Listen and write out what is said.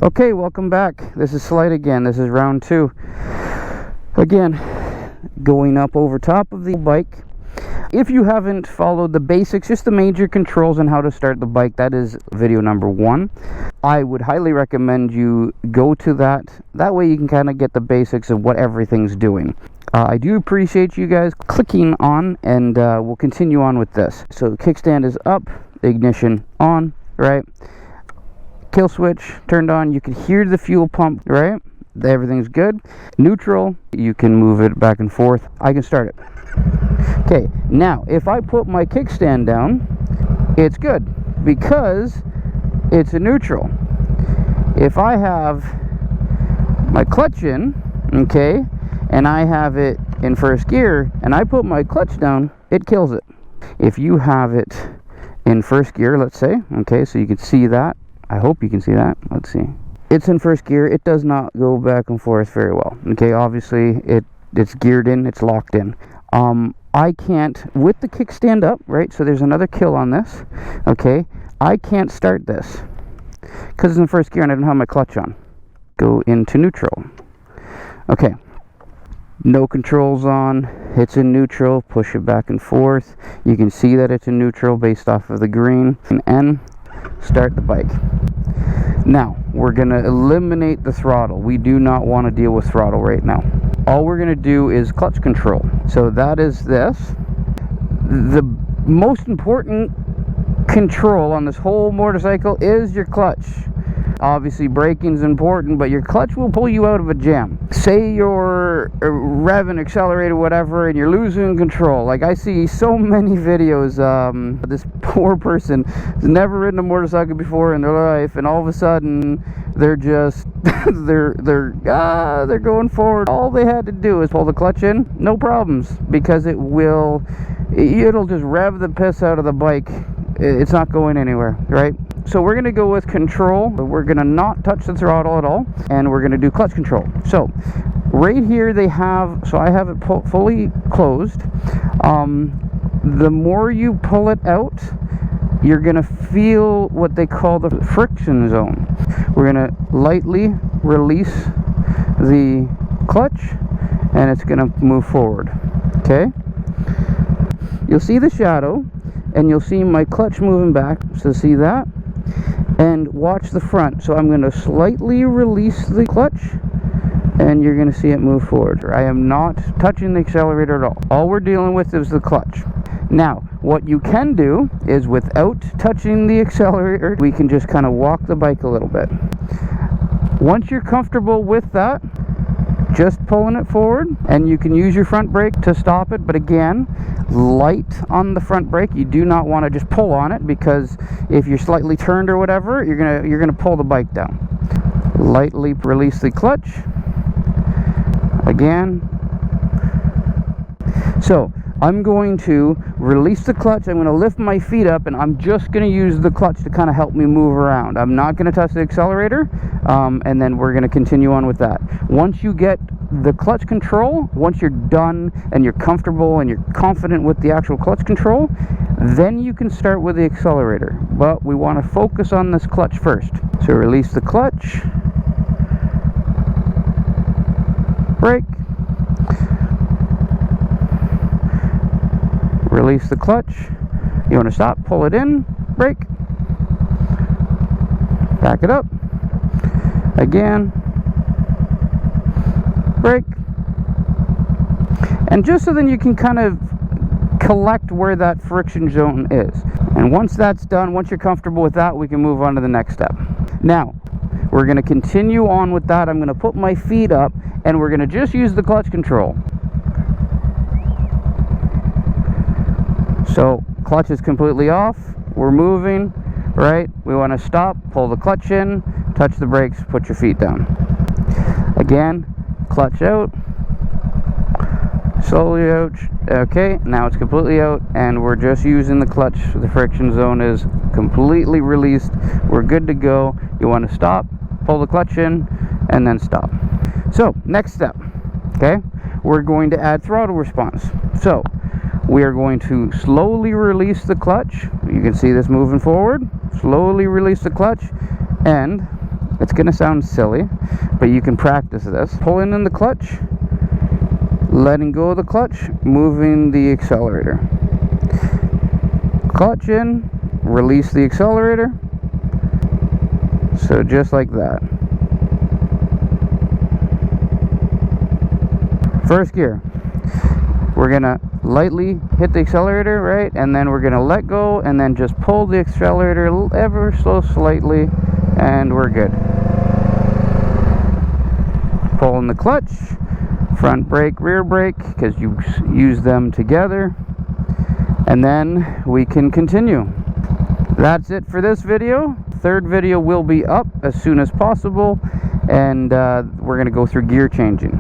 Okay, welcome back. This is Slight again. This is round 2. Again, going up over top of the bike. If you haven't followed the basics, just the major controls on how to start the bike, that is video number 1. I would highly recommend you go to that. That way you can kind of get the basics of what everything's doing. I do appreciate you guys clicking on, and we'll continue on with this. So the kickstand is up, ignition on, right? Kill switch turned on. You can hear the fuel pump, right? Everything's good. Neutral, you can move it back and forth. I can start it. Okay, now if I put my kickstand down, it's good because it's a neutral. If I have my clutch in, okay, and I have it in first gear and I put my clutch down, it kills it. If you have it in first gear, let's say, okay, so you can see that. I hope you can see that. Let's see. It's in first gear. It does not go back and forth very well. Okay, obviously it's geared in, it's locked in. I can't, with the kickstand up, right? So there's another kill on this. Okay, I can't start this because it's in first gear and I don't have my clutch on. Go into neutral. Okay, no controls on. It's in neutral. Push it back and forth. You can see that it's in neutral based off of the green. And N. Start the bike. Now we're going to eliminate the throttle. We do not want to deal with throttle right now. All we're going to do is clutch control. So that is this. The most important control on this whole motorcycle is your clutch. Obviously braking is important, but your clutch will pull you out of a jam. Say you're revving, accelerator, whatever, and you're losing control. Like I see so many videos, this poor person has never ridden a motorcycle before in their life, and all of a sudden they're just they're going forward. All they had to do is pull the clutch in, no problems, because it'll just rev the piss out of the bike. It's not going anywhere, right? So we're going to go with control. We're going to not touch the throttle at all, and we're going to do clutch control. So right here they have, so I have it fully closed. The more you pull it out, you're going to feel what they call the friction zone. We're going to lightly release the clutch, and it's going to move forward. Okay? You'll see the shadow, and you'll see my clutch moving back. So see that? And watch the front. So I'm going to slightly release the clutch, and you're going to see it move forward. I am not touching the accelerator at all. All we're dealing with is the clutch. Now, what you can do is, without touching the accelerator, we can just kind of walk the bike a little bit. Once you're comfortable with that, just pulling it forward, and you can use your front brake to stop it, but again, light on the front brake. You do not want to just pull on it, because if you're slightly turned or whatever, you're gonna pull the bike down. Lightly release the clutch again. So I'm going to release the clutch. I'm going to lift my feet up, and I'm just going to use the clutch to kind of help me move around. I'm not going to touch the accelerator, and then we're going to continue on with that. Once you get the clutch control, once you're done and you're comfortable and you're confident with the actual clutch control, then you can start with the accelerator. But we want to focus on this clutch first. So release the clutch, brake, release the clutch. You want to stop, pull it in, brake, back it up, again, brake. And just so then you can kind of collect where that friction zone is. And once that's done, once you're comfortable with that, we can move on to the next step. Now, we're going to continue on with that. I'm going to put my feet up, and we're going to just use the clutch control. So clutch is completely off, we're moving, right? We want to stop, pull the clutch in, touch the brakes, put your feet down. Again, clutch out, slowly out. Okay, now it's completely out, and we're just using the clutch. The friction zone is completely released. We're good to go. You want to stop, pull the clutch in, and then stop. So next step, okay, we're going to add throttle response. So we are going to slowly release the clutch. You can see this moving forward. Slowly release the clutch, and It's going to sound silly, but you can practice this. Pulling in the clutch, letting go of the clutch, moving the accelerator. Clutch in, release the accelerator. So just like that. First gear. We're going to lightly hit the accelerator, right? And then we're going to let go and then just pull the accelerator ever so slightly, and we're good. Pulling the clutch, front brake, rear brake, because you use them together. And then we can continue. That's it for this video. Third video will be up as soon as possible, and we're going to go through gear changing.